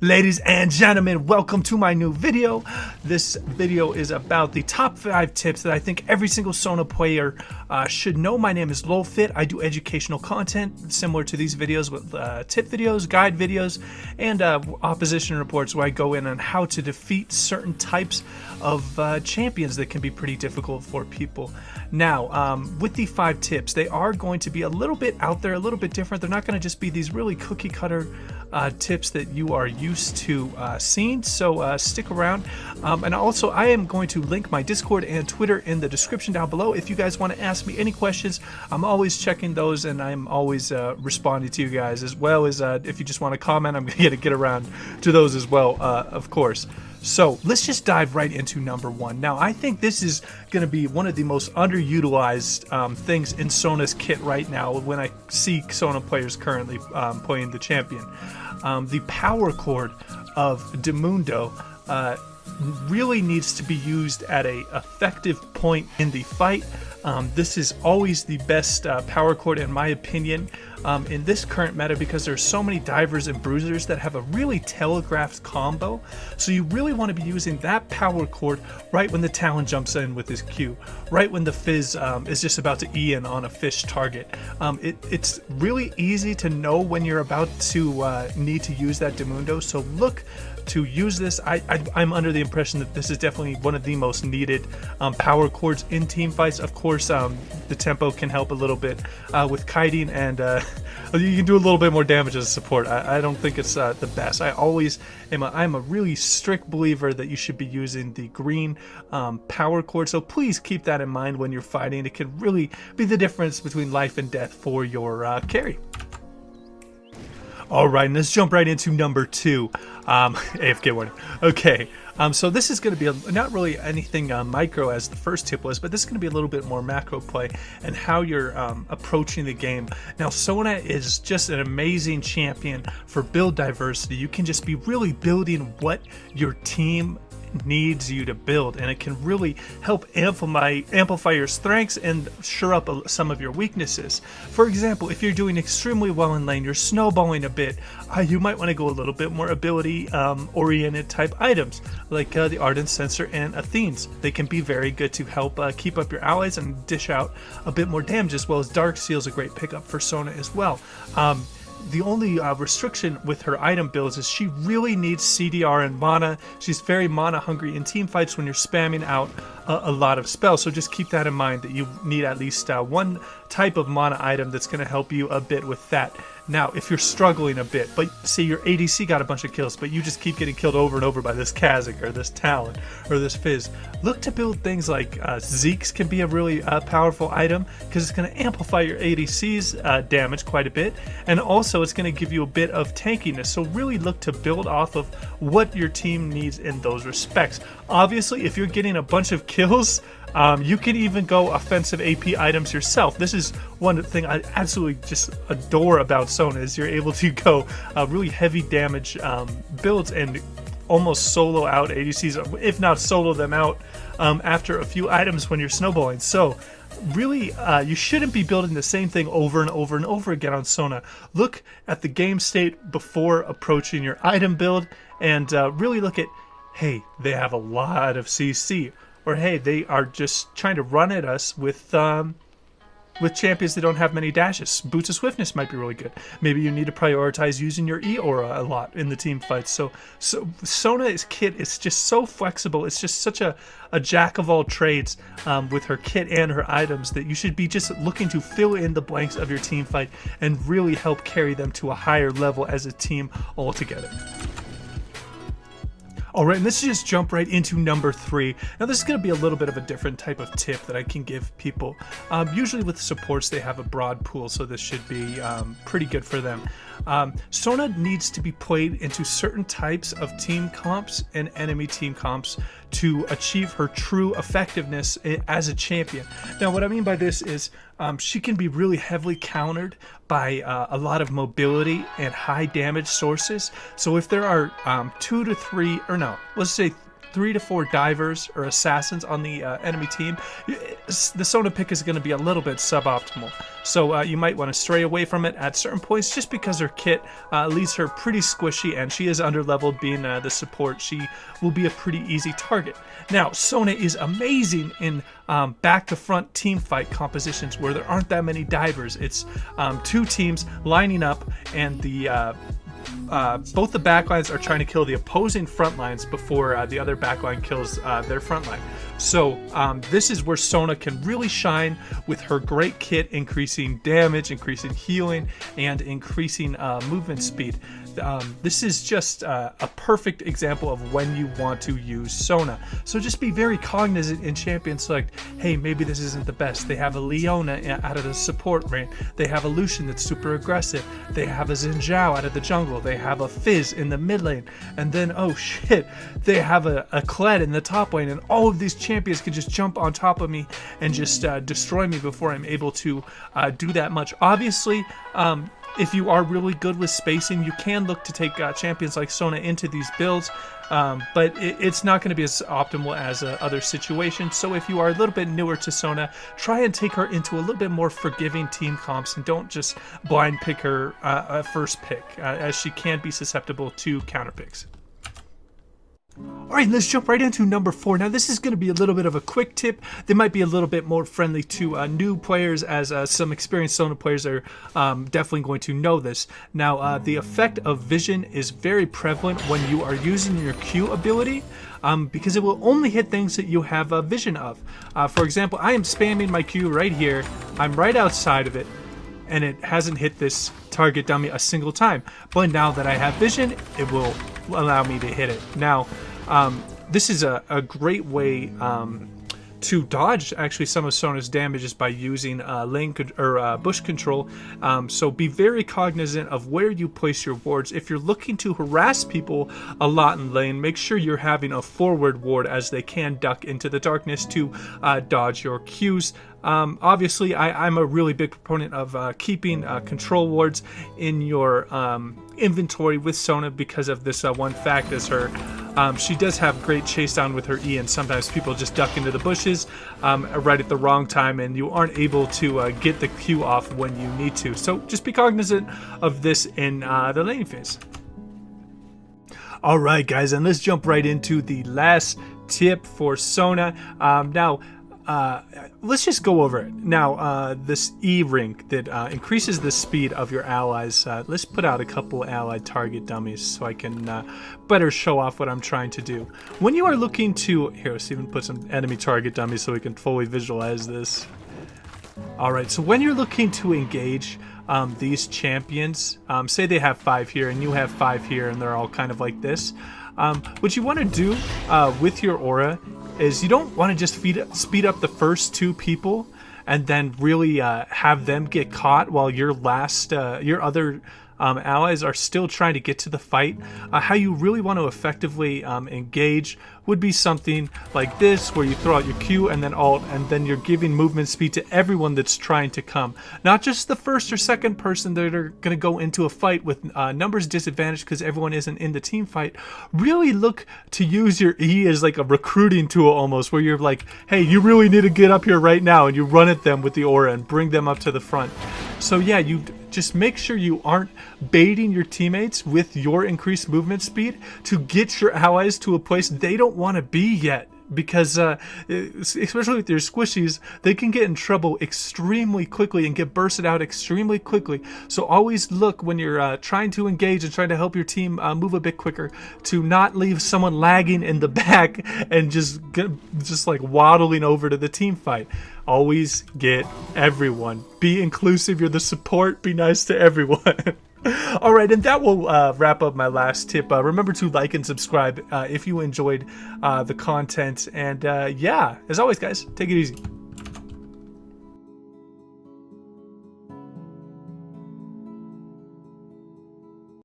Ladies and gentlemen, welcome to my new video. This video is about the top 5 tips that I think every single Sona player should know. My name is LolFit. I do educational content similar to these videos with tip videos, guide videos, and opposition reports where I go in on how to defeat certain types of champions that can be pretty difficult for people. Now, with the 5 tips, they are going to be a little bit out there, a little bit different. They're not going to just be these really cookie cutter tips that you are used to seeing, so stick around. And also, I am going to link my Discord and Twitter in the description down below. If you guys want to ask me any questions, I'm always checking those, and I'm always responding to you guys, as well as if you just want to comment, I'm going to get around to those as well, of course. So let's just dive right into number 1. Now, I think this is going to be one of the most underutilized things in Sona's kit right now when I see Sona players currently playing the champion. The power chord of Demundo really needs to be used at a effective point in the fight. This is always the best power chord in my opinion in this current meta, because there's so many divers and bruisers that have a really telegraphed combo. So you really want to be using that power chord right when the Talon jumps in with his Q, right when the Fizz is just about to E in on a fish target. It's really easy to know when you're about to need to use that Demundo, so look to use this. I'm under the impression that this is definitely one of the most needed power chords in team fights. Of course, the tempo can help a little bit with kiting, and you can do a little bit more damage as a support. I don't think it's the best. I'm a really strict believer that you should be using the green power chord, so please keep that in mind when you're fighting. It can really be the difference between life and death for your carry. Alright, let's jump right into number 2. AFK warning. Okay, so this is going to be not really anything micro as the first tip was, but this is going to be a little bit more macro play and how you're approaching the game. Now, Sona is just an amazing champion for build diversity. You can just be really building what your team needs you to build, and it can really help amplify your strengths and shore up some of your weaknesses. For example, if you're doing extremely well in lane, you're snowballing a bit, you might want to go a little bit more ability oriented type items like the Ardent Sensor and Athene's. They can be very good to help keep up your allies and dish out a bit more damage, as well as Dark Seal's a great pickup for Sona as well. The only restriction with her item builds is she really needs CDR and mana. She's very mana hungry in team fights when you're spamming out a lot of spells, so just keep that in mind, that you need at least one type of mana item that's going to help you a bit with that. Now, if you're struggling a bit, but say your ADC got a bunch of kills, but you just keep getting killed over and over by this Kha'Zix or this Talon or this Fizz, look to build things like Zeke's can be a really powerful item, because it's going to amplify your ADC's damage quite a bit, and also it's going to give you a bit of tankiness. So really look to build off of what your team needs in those respects. Obviously, if you're getting a bunch of kills, you can even go offensive AP items yourself. This is one thing I absolutely just adore about Sona, is you're able to go really heavy damage builds and almost solo out ADCs, if not solo them out after a few items when you're snowballing. So really, you shouldn't be building the same thing over and over and over again on Sona. Look at the game state before approaching your item build, and really look at, hey, they have a lot of CC, or hey, they are just trying to run at us with champions that don't have many dashes. Boots of Swiftness might be really good. Maybe you need to prioritize using your E aura a lot in the team fights. So Sona's kit is just so flexible. It's just such a jack of all trades with her kit and her items, that you should be just looking to fill in the blanks of your team fight and really help carry them to a higher level as a team altogether. Alright, and let's just jump right into number 3. Now, this is going to be a little bit of a different type of tip that I can give people. Usually with supports, they have a broad pool, so this should be pretty good for them. Sona needs to be played into certain types of team comps and enemy team comps to achieve her true effectiveness as a champion. Now, what I mean by this is she can be really heavily countered by a lot of mobility and high damage sources. So if there are 2 to 3, or no, let's say 3 to 4 divers or assassins on the enemy team, the Sona pick is going to be a little bit suboptimal. So you might want to stray away from it at certain points, just because her kit leaves her pretty squishy, and she is underleveled. Being the support, she will be a pretty easy target. Now, Sona is amazing in back to front team fight compositions where there aren't that many divers. It's 2 teams lining up, and the both the backlines are trying to kill the opposing front lines before the other backline kills their front line. So this is where Sona can really shine with her great kit, increasing damage, increasing healing, and increasing movement speed. This is just a perfect example of when you want to use Sona. So just be very cognizant in champion select. Hey, maybe this isn't the best. They have a Leona out of the support lane. They have a Lucian that's super aggressive. They have a Xin Zhao out of the jungle. They have a Fizz in the mid lane. And then, oh shit, they have a Kled in the top lane. And all of these champions can just jump on top of me and just destroy me before I'm able to do that much. Obviously, if you are really good with spacing, you can look to take champions like Sona into these builds, but it's not going to be as optimal as other situations. So if you are a little bit newer to Sona, try and take her into a little bit more forgiving team comps, and don't just blind pick her first pick, as she can be susceptible to counter picks. Alright, let's jump right into number 4. Now this is going to be a little bit of a quick tip that might be a little bit more friendly to new players, as some experienced Sona players are definitely going to know this. Now the effect of vision is very prevalent when you are using your Q ability, because it will only hit things that you have a vision of. For example, I am spamming my Q right here, I'm right outside of it, and it hasn't hit this target dummy a single time. But now that I have vision, it will allow me to hit it. Now, this is a great way to dodge actually some of Sona's damages by using lane or bush control. So be very cognizant of where you place your wards. If you're looking to harass people a lot in lane, make sure you're having a forward ward, as they can duck into the darkness to dodge your Qs. Obviously, I'm a really big proponent of keeping control wards in your inventory with Sona, because of this one fact, as she does have great chase down with her E, and sometimes people just duck into the bushes right at the wrong time, and you aren't able to get the Q off when you need to. So just be cognizant of this in the laning phase. Alright guys, and let's jump right into the last tip for Sona. Now, let's just go over it. Now, this E rank that increases the speed of your allies. Let's put out a couple allied target dummies so I can better show off what I'm trying to do. When you are looking to... Here, let's even put some enemy target dummies so we can fully visualize this. Alright, so when you're looking to engage these champions, say they have 5 here and you have 5 here, and they're all kind of like this. What you want to do with your aura is you don't want to just speed up the first 2 people and then really have them get caught while your other allies are still trying to get to the fight. How you really want to effectively engage would be something like this, where you throw out your Q and then alt, and then you're giving movement speed to everyone that's trying to come. Not just the first or second person that are going to go into a fight with numbers disadvantage because everyone isn't in the team fight. Really look to use your E as like a recruiting tool almost, where you're like, hey, you really need to get up here right now, and you run at them with the aura and bring them up to the front. So yeah, you just make sure you aren't baiting your teammates with your increased movement speed to get your allies to a place they don't want to be yet. Because especially with your squishies, they can get in trouble extremely quickly and get bursted out extremely quickly. So always look, when you're trying to engage and trying to help your team move a bit quicker, to not leave someone lagging in the back and just like waddling over to the team fight. Always get everyone. Be inclusive. You're the support. Be nice to everyone. Alright, and that will wrap up my last tip. Remember to like and subscribe if you enjoyed the content. And yeah, as always, guys, take it easy.